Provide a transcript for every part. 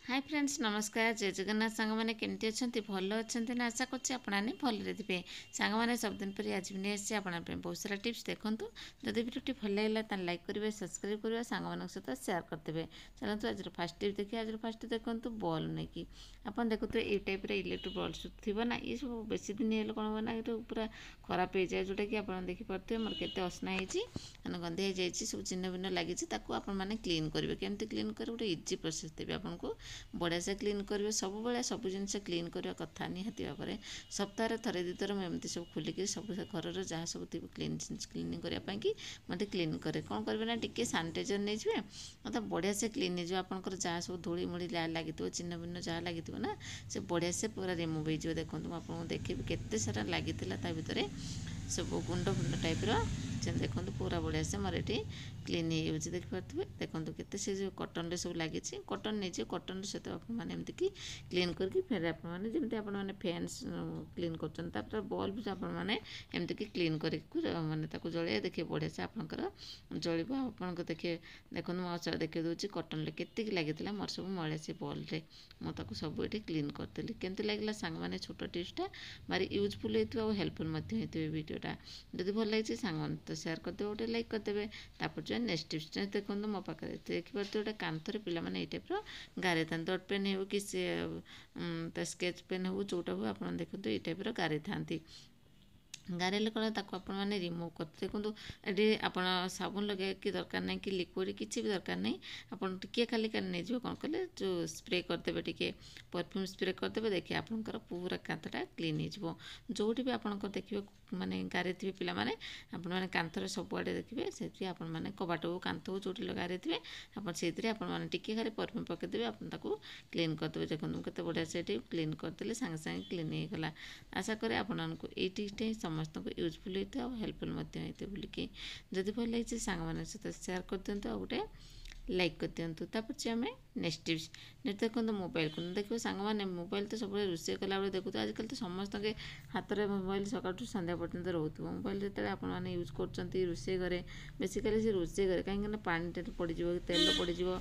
Hi friends नमस्कार जय जगन्नाथ सांग मैंने केमती अच्छा भल अच्छा ना आशा करने भल थे सांग मैंने सबुदिन पर आज भी नहीं आप बहुत सारा टिप्स देखूँ जब भिडियो भल लगे तो लाइक करेंगे सब्सक्राइब करेंगे सांग मान सहित सेयार करते चलते आज फास्ट टिप देखिए आज फास्ट देखूँ बल्ब नहीं कि आप देखुए ये टाइप इलेक्ट्रिक बल्ब थी ना ये सब बेस दिन है कौन हम ना ये पूरा खराब हो जाए जोटा कि आप देखिपे मोर के असना होने गंधे जाइए सब चिन्ह भिन्न लगी आपने क्लीन करेंगे केमती क्लीन कर गोटे इजी प्रोसेस देवी आपको बढ़िया से क्लीन करेंगे सब सब जिन क्लीन करवा कथा निहाती भाव में सप्ताह थे दी थर मुझे सब खोलिक सब घर जहाँ सब थी क्लीन क्लीनिंग करने की मत क्लीन करे कौन करेंगे ना टी सानिटाइजर नहीं जाए मतलब बढ़िया से क्लीन हो आप जहाँ सब धूली मुड़ी लगी चिन्ह भिन्न जहाँ लगी ना से बढ़िया से पूरा रिमूव हो देखो आपको देखिए केते सारा लगी भितर सब गुंड फुंड टाइप्र देखो पूरा बढ़िया से मोर ये क्लीन हो देखिपे देखो केते से जो कटन सब लगी कटन नहीं कटन सहित आपने कि क्लीन करके फिर आपने जमी आपने फैंस क्लीन कर बल्ब आपने एमती कि क्लीन कर मानते जलिए देखिए बढ़िया से आपंकर जल आप देखिए देखो मुझे देखिए दूसरी कटन के लगी मोर सब मैला से बल्बे मुझे सब ये क्लीन करी केमती लगे सांग मैंने छोट टिप्सटा भारी यूजफुल हो हेल्पफुल भिडियोटा जब भल लगी सांग मैंने तो सेयार करदे गोटे लाइक करदे तापर जो नेक्स्ट टिप्स देखो मो पाखे देखिए गोटे कांथरे पे ये टाइप्र गारे था डट पेन हो कि स्केच पेन हो जोटा हो आप देखते ये टाइप्र गारे था गारेले कला आपने रिमूव करते देखो ये आप साबुन लगे कि दरकार नहीं कि लिक्विड किसी भी दरकार नहीं आपन टिके खाली नहीं जो कौन कले जो स्प्रे करदे टिके परफ्यूम स्प्रे करदे देखिए आपंकर पूरा कांथटा क्लीन हो जोटी भी आप देखिए माने गारे थे पिला माने आपण माने कांथर सबुआड़े देखिए से आपण माने कबाट हो कांथ हो जो गारे थे आपने टिके खाली परफ्यूम पकईदेवे आपको क्लीन करदे देखो केते बढ़िया से क्लीन करदे सागे सागे क्लीन हो गला आशा करें आपको ये टिप्सटा ही समस्त को यूजफुल होता है हेल्पफुल होते बोलिकी जदि भल लगी सांग मान सहित सेयार कर दिंतु आ गोटे लाइक कर दिंतु तापर आम नेक्स्ट टिप्स नेक्स्ट देखो मोबाइल को देखो सांग मैंने मोबाइल तो सब रोषे कला देखो आजकल तो समस्त के हाथ में मोबाइल सकाल संध्या पर्यटन रोथ मोबाइल जो आपने यूज कर रोषे घरे बेसिकाली से रोषे घरे कहीं पानी पड़ तेल पड़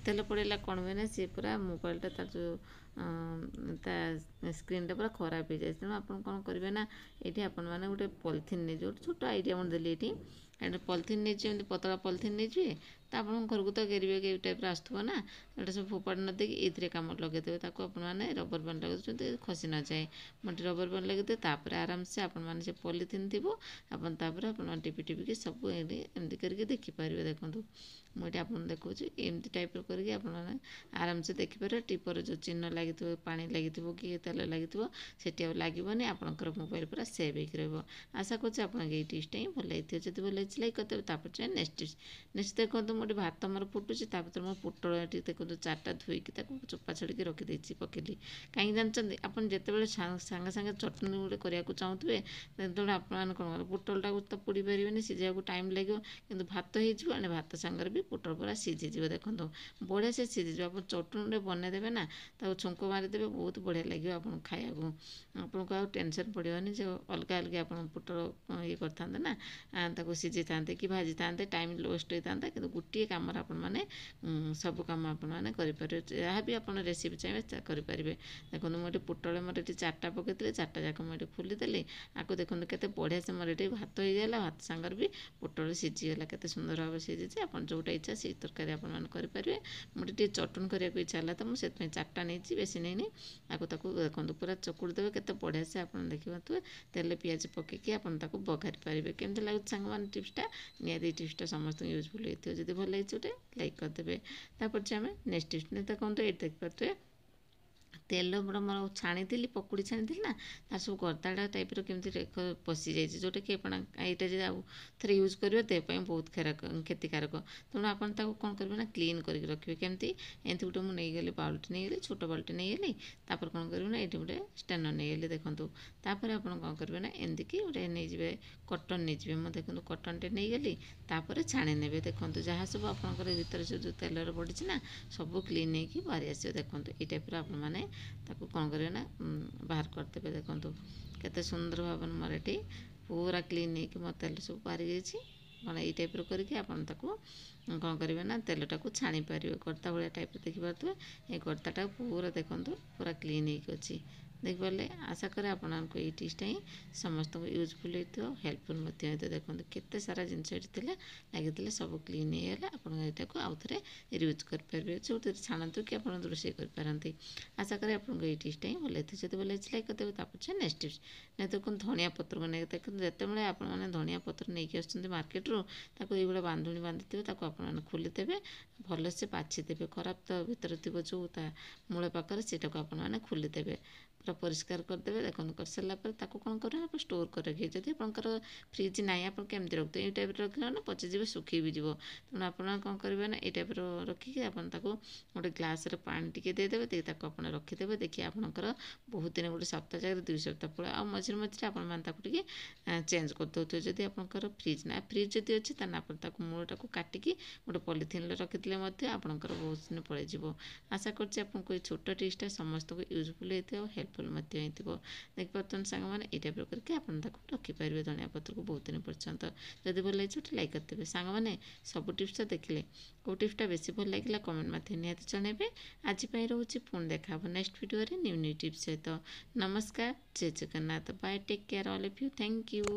तेल पड़ेगा कौन हुए ना सी पूरा मोबाइलटा तार जो स्क्रीनटा पूरा खराब हो जाए तेणु आप कौन करेंगे ना ये आपने गोटे पॉलिथिन नहीं जो छोट आइडिया मुझे देली ये पॉलिथिन नहीं पतला पॉलिथिन नहीं तो आप घर को तो कैरी बैग टाइप आसुव ना ये सब फोपाड़ न देकी ये कम लगेदेवे आपने रबर बैंड लगे खसी न जाए मोटे रबर बैंड लगे आराम से आपने से पॉलिथिन थी आप टिपी टिपिक सब एमती करके देखिपारे देखो मुझे आप देखा एमती टाइप करके आपने आराम से देखिपारे टिपर जो चिन्ह लगी पानी लगी कि तेल लगी से लगभग आपंकर मोबाइल पूरा सेव हो आशा कर टिप्सटा ही भल लगी जब भल लगी लाइक करते नेक्स्ट टिप्स नेक्स्ट देखो मोटे भात मोर फुटुची मो पुटल ये देखो चार्टा धोईकी चोपा छड़ी रखीदे पकेली कहीं जानते आप जिते सांगे सांगे चटनी गोटे करने चाहूे जो आप कौन पुटलटा तो पोड़ी पारे सीझा टाइम लगे कि भात हो भात सांगे भी पुटल पूरा सीझीज देखो बढ़िया से सीझीज आप चटनी बनईदेवे ना तो छुंक मारिदेवे बहुत बढ़िया लगे आप खाया आपको आ टेंशन पड़ोनी जो अलग अलग आप पुटल ये करते ना सीझी था कि भाजी था टाइम वेस्ट होता कि गोटे कम आपने सब कम आपने करें जहाँ भी आप रेसीपी चाहिए करेंगे देखो मुझे पुटल मोर ये चार्टा पकई चार्टा जाक मुझे खोलीदेली आपको देखो के बढ़िया से मोर ये भात होगा भात सांगर भी पुटल सीझीगला के सुंदर भाव सीझी आप जोटा इच्छा से तरकारी आपरे मुझे चटन करने को इच्छा है तो मुझे चार्टा नहीं बेसी नहीं आपको देखो पूरा चकुड़ी देवे के बढ़िया से आप देखिए तेल पिज पकईकी आप बघारी पारे केमती लगे सांग मैंने टिप्सटा निहाती टिप्सटा समस्त यूजफुल होती है जब भल लगी गोटे लाइक करदे तापर आम नेक्स्ट टिप्स देखो ये देखिए तेल बड़ा मोर छाणी पकुड़ी छाणी ना तार सब गर्दाड़ा टाइप्र केमती पशि जाए जोटा कि यहाँ थे यूज करेंगे देहपाई बहुत क्षतिकारक तेणु आप कौन करेंगे ना क्लीन करके रखिए केमती एमती गोटे मुझे गली बाल्टी नहीं गली छोट बाल्टी नहीं गली तापर कौन करेंगे ना ये गोटे स्टैंडर नहीं गली देखो तापर आप कौन करेंगे ना एमती कि गोटे नहीं कटन नहीं मुझे देखो कटनटे नहीं गली तापर छाणी ने देखो जहाँ सब आपंकर भर से जो तेलर पड़ी ना सब क्लीन होगी बाहरी आस देखो ये टाइप्र आपने कौन करेंगे ना बाहर करदे देखो केते सुंदर भाव मोर ये पूरा क्लीन हो मो तेल सब बाहरी जाइए କ'ଣ ଏଇ ଟାଇପ୍ର କରିକି ଆପଣ ତାକୁ କ'ଣ କରିବେ ନା ତେଲଟାକୁ ଛାଣି ପାରିବେ। କର୍ତ୍ତା ଭଳିଆ ଟାଇପ୍ର ଦେଖିପାରୁଥିବେ। ଏ କର୍ତ୍ତାଟାକୁ ପୁରା ଦେଖନ୍ତୁ ପୁରା କ୍ଲିନ୍ ହେଇକି ଅଛି। ଦେଖିପାରିଲେ। ଆଶା କରେ ଆପଣଙ୍କୁ ଏଇ ଟିପ୍ସଟା ହିଁ ସମସ୍ତଙ୍କୁ ୟୁଜଫୁଲ୍ ହେଇଥିବ, ହେଲ୍ପଫୁଲ୍ ମଧ୍ୟ ହେଇଥିବ। ଦେଖନ୍ତୁ କେତେ ସାରା ଜିନିଷ ଏଠି ଥିଲା ଲାଗିଥିଲେ ସବୁ କ୍ଲିନ୍ ହେଇଗଲା। ଆପଣ ଏଇଟାକୁ ଆଉ ଥରେ ୟୁଜ୍ କରିପାରିବେ, ଯେଉଁଥିରେ ଛାଣନ୍ତୁ କି ଆପଣ ରୋଷେଇ କରିପାରନ୍ତି। ଆଶା କରେ ଆପଣଙ୍କୁ ଏଇ ଟିପ୍ସଟା ହିଁ ଭଲ ହେଇଥିବ। ଯଦି ଭଲ ହେଇଛି ଲାଇକ୍ କରିଦେବେ। ତା ପଛେ ନେକ୍ସଟ ଟିପ୍ସ ଦେଖନ୍ତୁ ଧନିଆ ପତ୍ରକୁ ନେଇକି ଦେଖନ୍ତୁ ଯେତେବେଳେ ଆପଣମାନେ ଧନିଆ ପତ୍ର ନେଇକି ଆସୁଛନ୍ତି ମାର୍କେଟରୁ ତାକୁ ଏଇଭଳିଆ ବାନ୍ଧୁଣି ବାନ୍ଧିଥିବେ, ତାକୁ ଆପଣମାନେ ଖୋଲିଦେବେ, ଭଲସେ ବାଛିଦେବେ। ଖରାପ ତ ଭିତରେ ଥିବ ଯେଉଁ ତା ମୂଳ ପାଖରେ ସେଇଟାକୁ ଆପଣମାନେ ଖୋଲିଦେବେ, ପୁରା ପରିଷ୍କାର କରିଦେବେ। ଦେଖନ୍ତୁ କରିସାରିଲା ପରେ ତାକୁ କ'ଣ କରିବେ ଆପଣ ଷ୍ଟୋର୍ କରି ରଖିବେ। ଯଦି ଆପଣଙ୍କର ଫ୍ରିଜ୍ ନାହିଁ ଆପଣ କେମିତି ରଖିବେ? ଏଇ ଟାଇପ୍ର ରଖିଲେ ନା ପଚିଯିବ, ଶୁଖି ବି ଯିବ। ତେଣୁ ଆପଣ କ'ଣ କରିବେ ନା ଏଇ ଟାଇପ୍ର ରଖିକି ଆପଣ ତାକୁ ଗୋଟେ ଗ୍ଲାସ୍ରେ ପାଣି ଟିକେ ଦେଇଦେବେ, ଦେଇ ତାକୁ ଆପଣ ରଖିଦେବେ। ଦେଖିବେ ଆପଣଙ୍କର ବହୁତ ଦିନ, ଗୋଟେ ସପ୍ତାହ ଜାଗାରେ 2 ସପ୍ତାହ ପଳେଇ। ଆଉ ମଝିରେ ମଝିରେ ଆପଣମାନେ ତାକୁ ଟିକେ ଚେଞ୍ଜ କରିଦେଉଥିବେ। ଯଦି ଆପଣଙ୍କର ଫ୍ରିଜ୍ ନା, ଫ୍ରିଜ୍ ଯଦି ଅଛି ତାହେଲେ ଆପଣ ତାକୁ ମୂଳଟାକୁ କାଟିକି ଗୋଟେ ପଲିଥିନରେ ରଖିଥିଲେ ମଧ୍ୟ ଆପଣଙ୍କର ବହୁତ ଦିନ ପଳେଇଯିବ। ଆଶା କରୁଛି ଆପଣଙ୍କୁ ଏଇ ଛୋଟ ଟିପ୍ସଟା ସମସ୍ତଙ୍କୁ ୟୁଜଫୁଲ୍ ହେଇଥିବ, ହେଲ୍ପଫୁଲ୍ ମଧ୍ୟ ହେଇଥିବ। ଦେଖିପାରୁଛନ୍ତି ସାଙ୍ଗମାନେ ଏଇ ଟାଇପ୍ର କରିକି ଆପଣ ତାକୁ ରଖିପାରିବେ ଧନିଆ ପତ୍ରକୁ ବହୁତ ଦିନ ପର୍ଯ୍ୟନ୍ତ। ଯଦି ଭଲ ହେଇଛି ଗୋଟେ ଲାଇକ୍ କରିଦେବେ। ସାଙ୍ଗମାନେ ସବୁ ଟିପ୍ସ ତ ଦେଖିଲେ, କେଉଁ ଟିପ୍ସଟା ବେଶୀ ଭଲ ଲାଗିଲା କମେଣ୍ଟ ମାଧ୍ୟମରେ ନିହାତି ଜଣାଇବେ। ଆଜି ପାଇଁ ରହୁଛି, ପୁଣି ଦେଖା ହେବ ନେକ୍ସଟ ଭିଡ଼ିଓରେ ନ୍ୟୁ ଟିପ୍ସ ସହିତ। ନମସ୍କାର, ଜୟ Jagannath, bye, take care all of you, thank you.